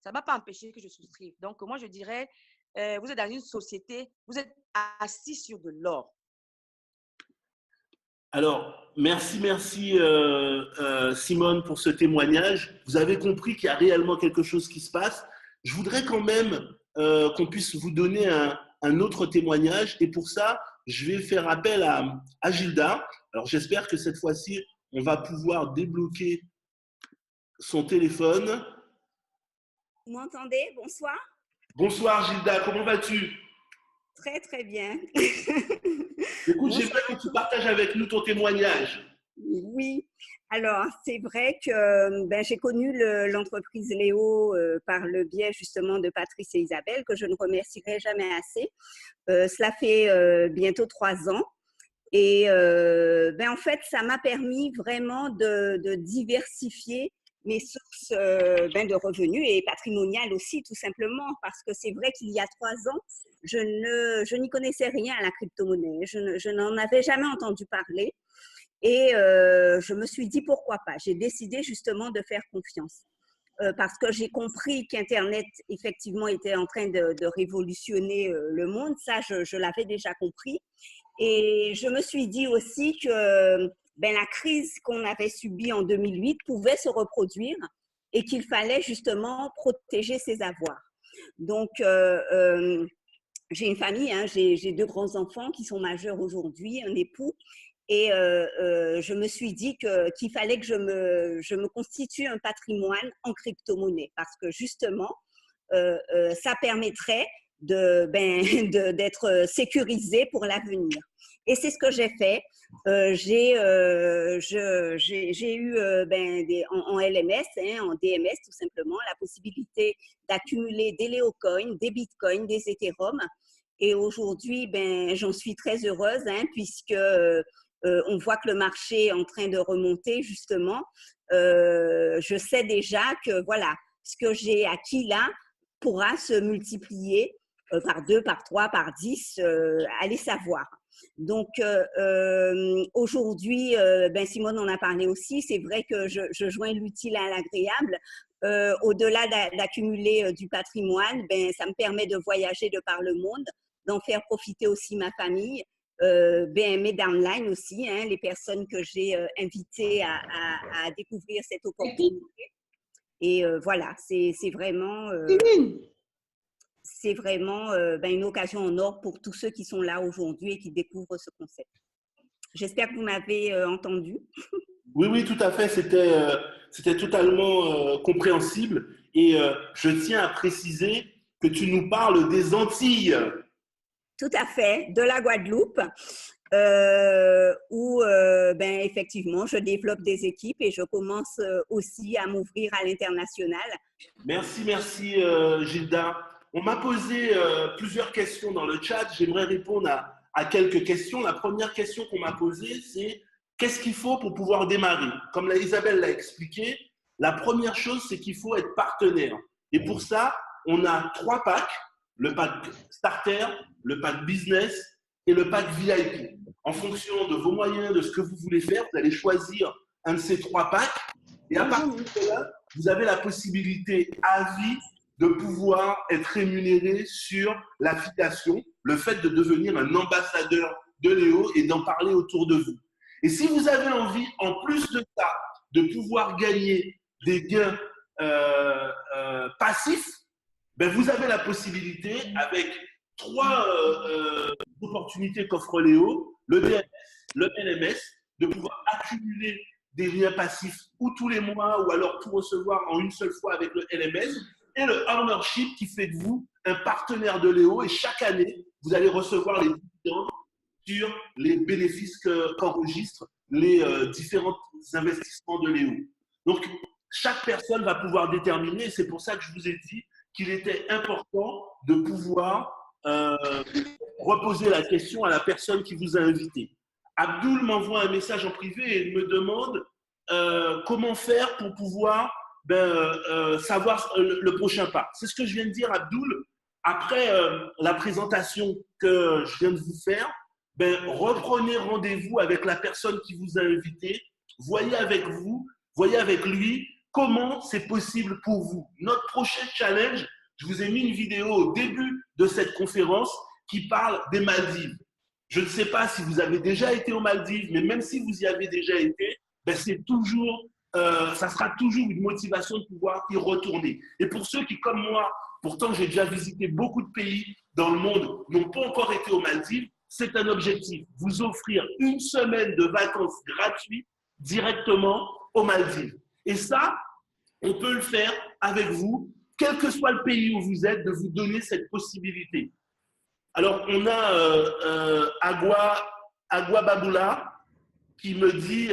Ça ne m'a pas empêché que je souscrive. Donc, moi, je dirais, vous êtes dans une société, vous êtes assis sur de l'or. Alors, merci Simone pour ce témoignage. Vous avez compris qu'il y a réellement quelque chose qui se passe. Je voudrais quand même qu'on puisse vous donner un autre témoignage. Et pour ça, je vais faire appel à Gilda. Alors, j'espère que cette fois-ci, on va pouvoir débloquer son téléphone. Vous m'entendez? Bonsoir. Bonsoir Gilda, comment vas-tu? Très, très bien. Écoute, j'aimerais que tu partages avec nous ton témoignage. Oui, alors c'est vrai que j'ai connu l'entreprise Léo par le biais justement de Patrice et Isabelle, que je ne remercierai jamais assez. Cela fait bientôt 3 ans. Et en fait, ça m'a permis vraiment de diversifier mes sources de revenus et patrimoniales aussi, tout simplement, parce que c'est vrai qu'il y a 3 ans, je n'y connaissais rien à la crypto-monnaie. Je n'en avais jamais entendu parler. Et je me suis dit, pourquoi pas? J'ai décidé justement de faire confiance. Parce que j'ai compris qu'Internet, effectivement, était en train de révolutionner le monde. Ça, je l'avais déjà compris. Et je me suis dit aussi que la crise qu'on avait subie en 2008 pouvait se reproduire et qu'il fallait justement protéger ses avoirs. Donc, j'ai une famille, hein, j'ai 2 grands-enfants qui sont majeurs aujourd'hui, un époux. Et je me suis dit qu'il fallait que je me constitue un patrimoine en crypto-monnaie parce que justement, ça permettrait d'être sécurisé pour l'avenir. Et c'est ce que j'ai fait. J'ai eu en LMS, hein, en DMS tout simplement, la possibilité d'accumuler des Léocoins, des Bitcoins, des Ethereum. Et aujourd'hui, j'en suis très heureuse hein, puisque on voit que le marché est en train de remonter justement. Je sais déjà que voilà, ce que j'ai acquis là pourra se multiplier par 2, par 3, par 10, allez savoir. Donc aujourd'hui, Simone en a parlé aussi, c'est vrai que je joins l'utile à l'agréable. Au-delà d'accumuler du patrimoine, ça me permet de voyager de par le monde, d'en faire profiter aussi ma famille, mes downlines aussi, hein, les personnes que j'ai invitées à découvrir cette opportunité. Et voilà, c'est vraiment une occasion en or pour tous ceux qui sont là aujourd'hui et qui découvrent ce concept. J'espère que vous m'avez entendu. Oui, oui, tout à fait. C'était totalement compréhensible. Et je tiens à préciser que tu nous parles des Antilles. Tout à fait, de la Guadeloupe, où ben, effectivement, je développe des équipes et je commence aussi à m'ouvrir à l'international. Merci, merci Gilda. On m'a posé plusieurs questions dans le chat. J'aimerais répondre à quelques questions. La première question qu'on m'a posée, c'est qu'est-ce qu'il faut pour pouvoir démarrer? Comme Isabelle l'a expliqué, la première chose, c'est qu'il faut être partenaire. Et pour ça, on a 3 packs, le pack starter, le pack business et le pack VIP. En fonction de vos moyens, de ce que vous voulez faire, vous allez choisir un de ces 3 packs. Et à partir de là, vous avez la possibilité à vie de pouvoir être rémunéré sur l'affiliation, le fait de devenir un ambassadeur de Léo et d'en parler autour de vous. Et si vous avez envie, en plus de ça, de pouvoir gagner des gains passifs, ben vous avez la possibilité, avec 3 opportunités qu'offre Léo, le DMS, le LMS, de pouvoir accumuler des liens passifs ou tous les mois ou alors tout recevoir en une seule fois avec le LMS, et le ownership qui fait de vous un partenaire de Léo, et chaque année, vous allez recevoir les dividendes sur les bénéfices qu'enregistrent les différents investissements de Léo. Donc, chaque personne va pouvoir déterminer, et c'est pour ça que je vous ai dit qu'il était important de pouvoir reposer la question à la personne qui vous a invité. Abdoul m'envoie un message en privé et me demande comment faire pour pouvoir savoir le prochain pas. C'est ce que je viens de dire, Abdoul. Après la présentation que je viens de vous faire, reprenez rendez-vous avec la personne qui vous a invité, voyez avec lui comment c'est possible pour vous. Notre prochain challenge, je vous ai mis une vidéo au début de cette conférence qui parle des Maldives. Je ne sais pas si vous avez déjà été aux Maldives, mais même si vous y avez déjà été, c'est toujours, ça sera toujours une motivation de pouvoir y retourner. Et pour ceux qui, comme moi, pourtant j'ai déjà visité beaucoup de pays dans le monde, n'ont pas encore été aux Maldives, c'est un objectif, vous offrir une semaine de vacances gratuites directement aux Maldives. Et ça, on peut le faire avec vous, quel que soit le pays où vous êtes, de vous donner cette possibilité. Alors, on a Agua Baboula qui me dit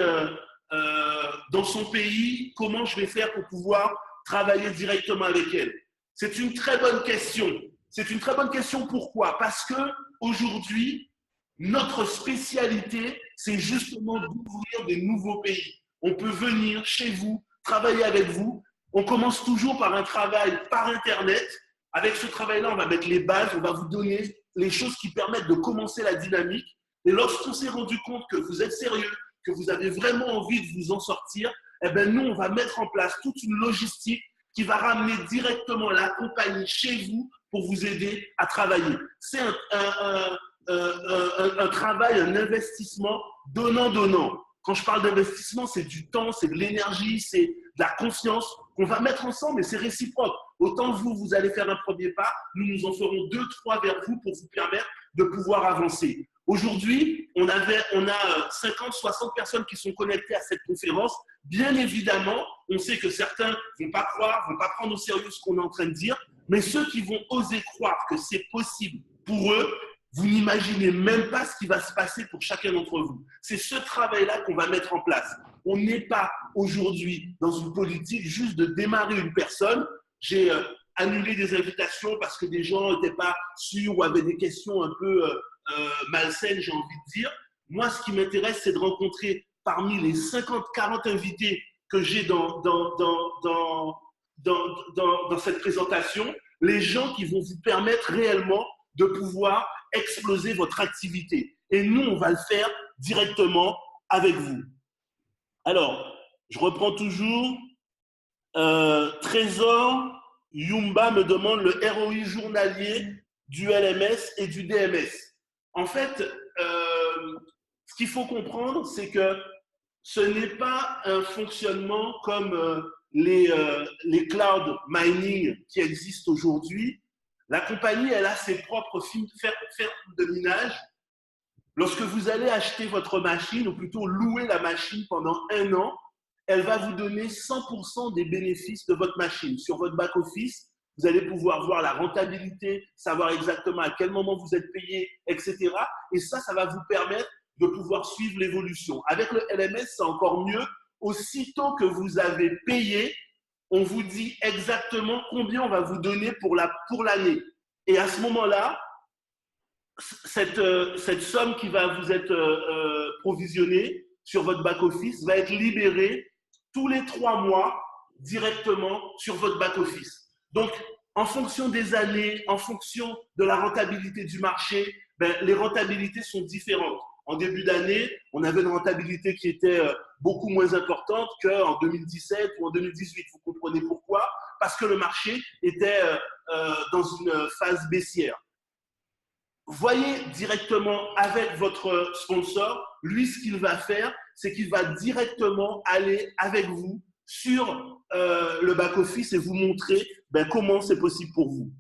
dans son pays, comment je vais faire pour pouvoir travailler directement avec elle? C'est une très bonne question. C'est une très bonne question. Pourquoi? Parce qu'aujourd'hui, notre spécialité, c'est justement d'ouvrir des nouveaux pays. On peut venir chez vous, travailler avec vous. On commence toujours par un travail par Internet. Avec ce travail-là, on va mettre les bases, on va vous donner les choses qui permettent de commencer la dynamique. Et lorsqu'on s'est rendu compte que vous êtes sérieux, que vous avez vraiment envie de vous en sortir, eh bien nous, on va mettre en place toute une logistique qui va ramener directement la compagnie chez vous pour vous aider à travailler. C'est un travail, un investissement donnant-donnant. Quand je parle d'investissement, c'est du temps, c'est de l'énergie, c'est de la confiance qu'on va mettre ensemble et c'est réciproque. Autant vous allez faire un premier pas, nous en ferons 2, 3 vers vous pour vous permettre de pouvoir avancer. Aujourd'hui, on a 50, 60 personnes qui sont connectées à cette conférence. Bien évidemment, on sait que certains ne vont pas croire, ne vont pas prendre au sérieux ce qu'on est en train de dire, mais ceux qui vont oser croire que c'est possible pour eux, vous n'imaginez même pas ce qui va se passer pour chacun d'entre vous. C'est ce travail-là qu'on va mettre en place. On n'est pas aujourd'hui dans une politique juste de démarrer une personne. J'ai annulé des invitations parce que des gens n'étaient pas sûrs ou avaient des questions un peu malsaines, j'ai envie de dire. Moi, ce qui m'intéresse, c'est de rencontrer parmi les 50, 40 invités que j'ai dans cette présentation, les gens qui vont vous permettre réellement de pouvoir exploser votre activité. Et nous, on va le faire directement avec vous. Alors, je reprends toujours. Trésor Yumba me demande le ROI journalier du LMS et du DMS. En fait, ce qu'il faut comprendre, c'est que ce n'est pas un fonctionnement comme les cloud mining qui existent aujourd'hui. La compagnie, elle a ses propres fermes de minage lorsque vous allez acheter votre machine, ou plutôt louer la machine pendant 1 an, elle va vous donner 100% des bénéfices de votre machine. Sur votre back-office, vous allez pouvoir voir la rentabilité, savoir exactement à quel moment vous êtes payé, etc. Et ça va vous permettre de pouvoir suivre l'évolution. Avec le LMS, c'est encore mieux. Aussitôt que vous avez payé, on vous dit exactement combien on va vous donner pour l'année. Et à ce moment-là, cette somme qui va vous être provisionnée sur votre back-office va être libérée tous les 3 mois directement sur votre back-office. Donc, en fonction des années, en fonction de la rentabilité du marché, les rentabilités sont différentes. En début d'année, on avait une rentabilité qui était beaucoup moins importante qu'en 2017 ou en 2018. Vous comprenez pourquoi? Parce que le marché était dans une phase baissière. Voyez directement avec votre sponsor, lui, ce qu'il va faire, c'est qu'il va directement aller avec vous sur le back-office et vous montrer comment c'est possible pour vous.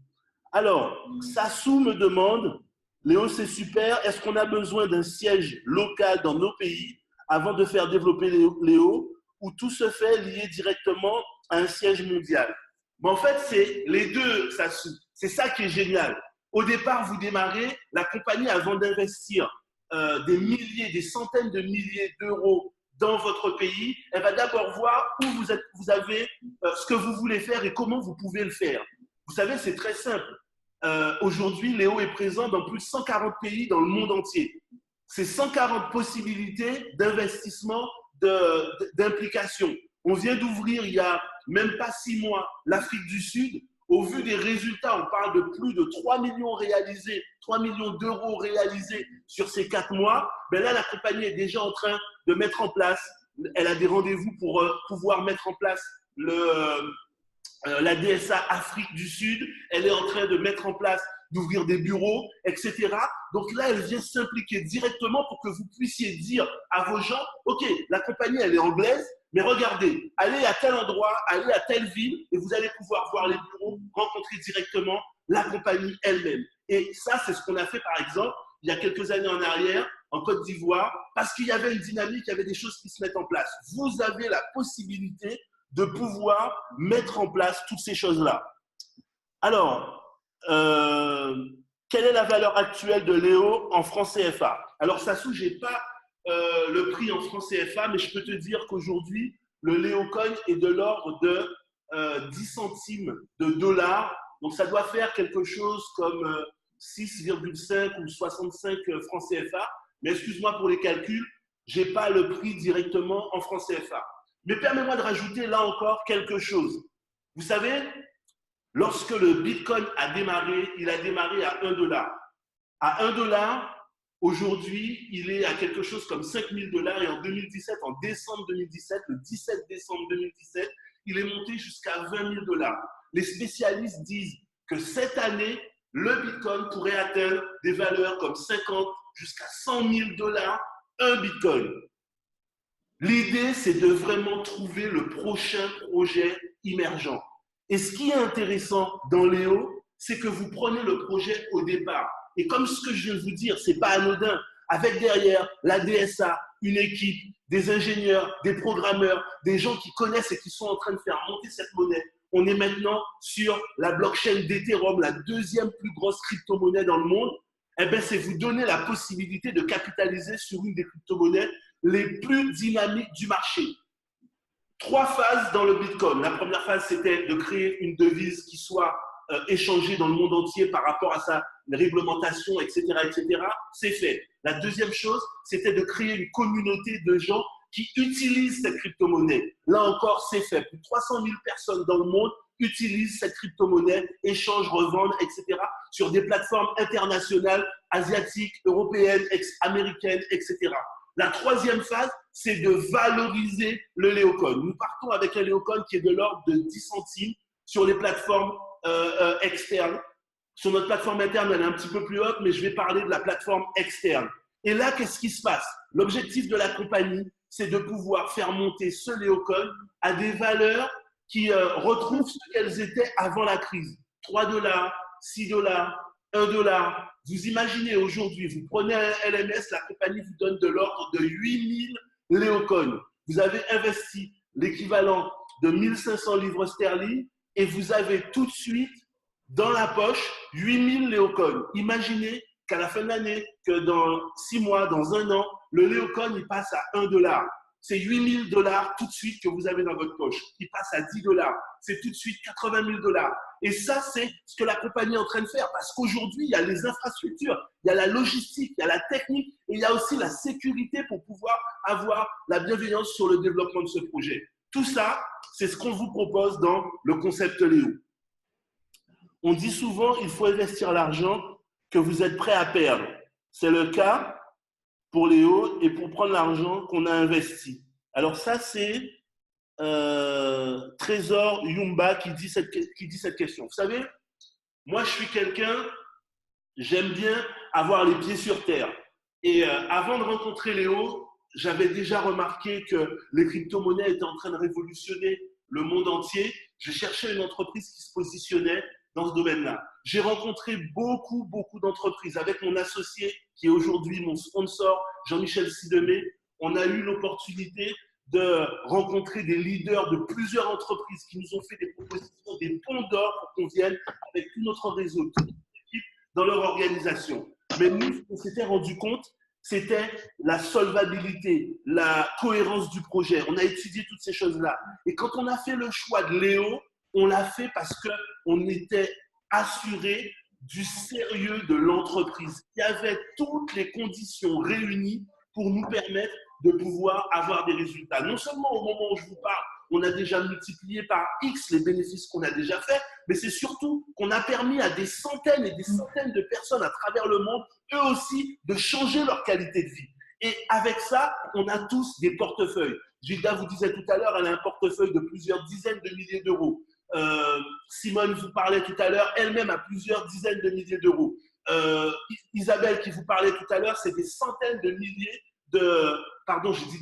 Alors, Sassou me demande, Léo, c'est super, est-ce qu'on a besoin d'un siège local dans nos pays avant de faire développer Léo, ou tout se fait lié directement à un siège mondial? Mais en fait, c'est les deux, Sassou. C'est ça qui est génial. Au départ, vous démarrez, la compagnie, avant d'investir des milliers, des centaines de milliers d'euros dans votre pays, elle va d'abord voir où vous avez ce que vous voulez faire et comment vous pouvez le faire. Vous savez, c'est très simple. Aujourd'hui, Léo est présent dans plus de 140 pays dans le monde entier. C'est 140 possibilités d'investissement, d'implication. On vient d'ouvrir, il n'y a même pas 6 mois, l'Afrique du Sud. Au vu des résultats, on parle de plus de 3 millions réalisés, 3 millions d'euros réalisés sur ces 4 mois. Là, la compagnie est déjà en train de mettre en place, elle a des rendez-vous pour pouvoir mettre en place la DSA Afrique du Sud. Elle est en train de mettre en place, d'ouvrir des bureaux, etc. Donc là, elle vient s'impliquer directement pour que vous puissiez dire à vos gens, OK, la compagnie, elle est anglaise, mais regardez, allez à tel endroit, allez à telle ville, et vous allez pouvoir voir les bureaux, rencontrer directement la compagnie elle-même. Et ça, c'est ce qu'on a fait, par exemple, il y a quelques années en arrière, en Côte d'Ivoire, parce qu'il y avait une dynamique, il y avait des choses qui se mettent en place. Vous avez la possibilité de pouvoir mettre en place toutes ces choses-là. Alors, quelle est la valeur actuelle de Léo en francs CFA? Alors, Sassou, je n'ai pas le prix en francs CFA, mais je peux te dire qu'aujourd'hui, le Léo Coin est de l'ordre de 10 centimes de dollars. Donc, ça doit faire quelque chose comme 6,5 ou 65 francs CFA. Mais excuse-moi pour les calculs, je n'ai pas le prix directement en francs CFA. Mais permets-moi de rajouter là encore quelque chose. Vous savez, lorsque le Bitcoin a démarré, il a démarré à 1 $. À 1 $, aujourd'hui, il est à quelque chose comme 5 000 $. Et en 2017, en décembre 2017, le 17 décembre 2017, il est monté jusqu'à 20 000 $. Les spécialistes disent que cette année, le Bitcoin pourrait atteindre des valeurs comme 50 jusqu'à 100 000 $ un Bitcoin. L'idée, c'est de vraiment trouver le prochain projet émergent. Et ce qui est intéressant dans Léo, c'est que vous prenez le projet au départ. Et comme ce que je viens de vous dire, ce n'est pas anodin. Avec derrière la DSA, une équipe, des ingénieurs, des programmeurs, des gens qui connaissent et qui sont en train de faire monter cette monnaie. On est maintenant sur la blockchain d'Ethereum, la deuxième plus grosse crypto-monnaie dans le monde. Eh bien, c'est vous donner la possibilité de capitaliser sur une des crypto-monnaies les plus dynamiques du marché. 3 phases dans le Bitcoin. La première phase, c'était de créer une devise qui soit échangée dans le monde entier par rapport à sa réglementation, etc., etc. C'est fait. La deuxième chose, c'était de créer une communauté de gens qui utilisent cette crypto-monnaie. Là encore, c'est fait. Plus de 300 000 personnes dans le monde utilisent cette crypto-monnaie, échangent, revendent, etc. sur des plateformes internationales, asiatiques, européennes, américaines, etc. La troisième phase, c'est de valoriser le Léocoin. Nous partons avec un Léocoin qui est de l'ordre de 10 centimes sur les plateformes externes. Sur notre plateforme interne, elle est un petit peu plus haute, mais je vais parler de la plateforme externe. Et là, qu'est-ce qui se passe? L'objectif de la compagnie, c'est de pouvoir faire monter ce Léocoin à des valeurs qui retrouvent ce qu'elles étaient avant la crise. 3 $, 6 $, $1. Vous imaginez aujourd'hui, vous prenez un LMS, la compagnie vous donne de l'ordre de 8000 léocoins. Vous avez investi l'équivalent de 1500 livres sterling et vous avez tout de suite dans la poche 8000 léocoins. Imaginez qu'à la fin de l'année, que dans 6 mois, dans 1 an, le léocoin il passe à $1. C'est 8000 $ tout de suite que vous avez dans votre poche. Il passe à 10 $. C'est tout de suite 80 000 $. Et ça, c'est ce que la compagnie est en train de faire parce qu'aujourd'hui, il y a les infrastructures, il y a la logistique, il y a la technique et il y a aussi la sécurité pour pouvoir avoir la bienveillance sur le développement de ce projet. Tout ça, c'est ce qu'on vous propose dans le concept Léo. On dit souvent qu'il faut investir l'argent que vous êtes prêt à perdre. C'est le cas pour Léo et pour prendre l'argent qu'on a investi. Alors ça, c'est Trésor Yumba qui dit cette question. Vous savez, moi, je suis quelqu'un, j'aime bien avoir les pieds sur terre. Et avant de rencontrer Léo, j'avais déjà remarqué que les crypto-monnaies étaient en train de révolutionner le monde entier. Je cherchais une entreprise qui se positionnait dans ce domaine-là. J'ai rencontré beaucoup d'entreprises. Avec mon associé, qui est aujourd'hui mon sponsor, Jean-Michel Sidemé, on a eu l'opportunité de rencontrer des leaders de plusieurs entreprises qui nous ont fait des propositions, des ponts d'or pour qu'on vienne avec tout notre réseau, toute notre équipe dans leur organisation. Mais nous, ce qu'on s'était rendu compte, c'était la solvabilité, la cohérence du projet. On a étudié toutes ces choses-là. Et quand on a fait le choix de Léo, on l'a fait parce qu'on était assuré du sérieux de l'entreprise. Il y avait toutes les conditions réunies pour nous permettre de pouvoir avoir des résultats. Non seulement au moment où je vous parle, on a déjà multiplié par X les bénéfices qu'on a déjà faits, mais c'est surtout qu'on a permis à des centaines et des centaines de personnes à travers le monde, eux aussi, de changer leur qualité de vie. Et avec ça, on a tous des portefeuilles. Gilda vous disait tout à l'heure, elle a un portefeuille de plusieurs dizaines de milliers d'euros. Simone vous parlait tout à l'heure, elle-même a plusieurs dizaines de milliers d'euros. Isabelle qui vous parlait tout à l'heure, c'est des centaines de milliers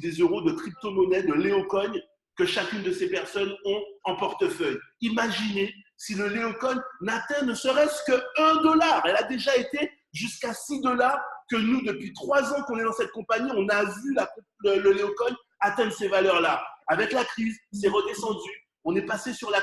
des euros de crypto-monnaies, de léocoins que chacune de ces personnes ont en portefeuille. Imaginez si le léocoin n'atteint ne serait-ce que $1. Elle a déjà été jusqu'à 6 $ que nous, depuis 3 ans qu'on est dans cette compagnie, on a vu le léocoin atteindre ces valeurs-là. Avec la crise, c'est redescendu. On est passé sur la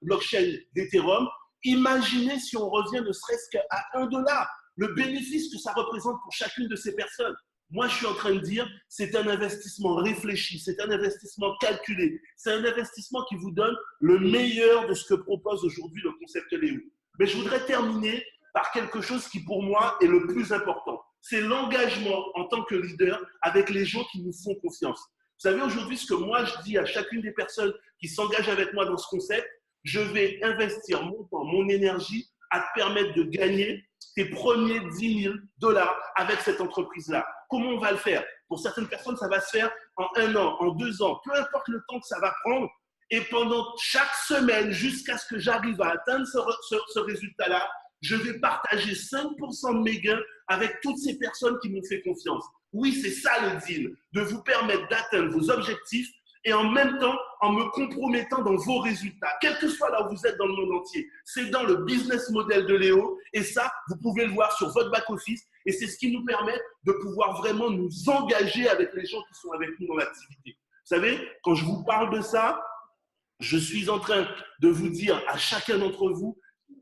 blockchain d'Ethereum. Imaginez si on revient ne serait-ce qu'à $1. Le bénéfice que ça représente pour chacune de ces personnes. Moi, je suis en train de dire, c'est un investissement réfléchi, c'est un investissement calculé, c'est un investissement qui vous donne le meilleur de ce que propose aujourd'hui le concept Léo. Mais je voudrais terminer par quelque chose qui, pour moi, est le plus important. C'est l'engagement en tant que leader avec les gens qui nous font confiance. Vous savez, aujourd'hui, ce que moi, je dis à chacune des personnes qui s'engagent avec moi dans ce concept, je vais investir mon temps, mon énergie à te permettre de gagner tes premiers 10 000 $ avec cette entreprise-là. Comment on va le faire? Pour certaines personnes, ça va se faire en 1 an, en 2 ans, peu importe le temps que ça va prendre. Et pendant chaque semaine, jusqu'à ce que j'arrive à atteindre ce résultat-là, je vais partager 5% de mes gains avec toutes ces personnes qui m'ont fait confiance. Oui, c'est ça le deal, de vous permettre d'atteindre vos objectifs et en même temps, en me compromettant dans vos résultats, quel que soit là où vous êtes dans le monde entier. C'est dans le business model de Léo et ça, vous pouvez le voir sur votre back-office et c'est ce qui nous permet de pouvoir vraiment nous engager avec les gens qui sont avec nous dans l'activité. Vous savez, quand je vous parle de ça, je suis en train de vous dire à chacun d'entre vous,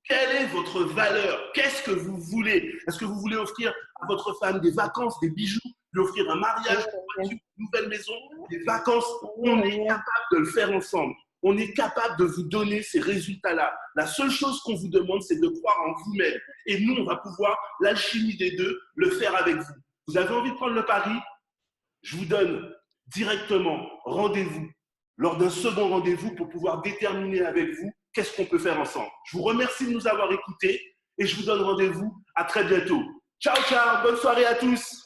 quelle est votre valeur? Qu'est-ce que vous voulez? Est-ce que vous voulez offrir à votre femme des vacances, des bijoux, lui offrir un mariage, une nouvelle maison, des vacances? On est capable de le faire ensemble. On est capable de vous donner ces résultats-là. La seule chose qu'on vous demande, c'est de croire en vous-même. Et nous, on va pouvoir, l'alchimie des deux, le faire avec vous. Vous avez envie de prendre le pari? Je vous donne directement rendez-vous lors d'un second rendez-vous pour pouvoir déterminer avec vous qu'est-ce qu'on peut faire ensemble. Je vous remercie de nous avoir écoutés et je vous donne rendez-vous à très bientôt. Ciao, ciao, bonne soirée à tous.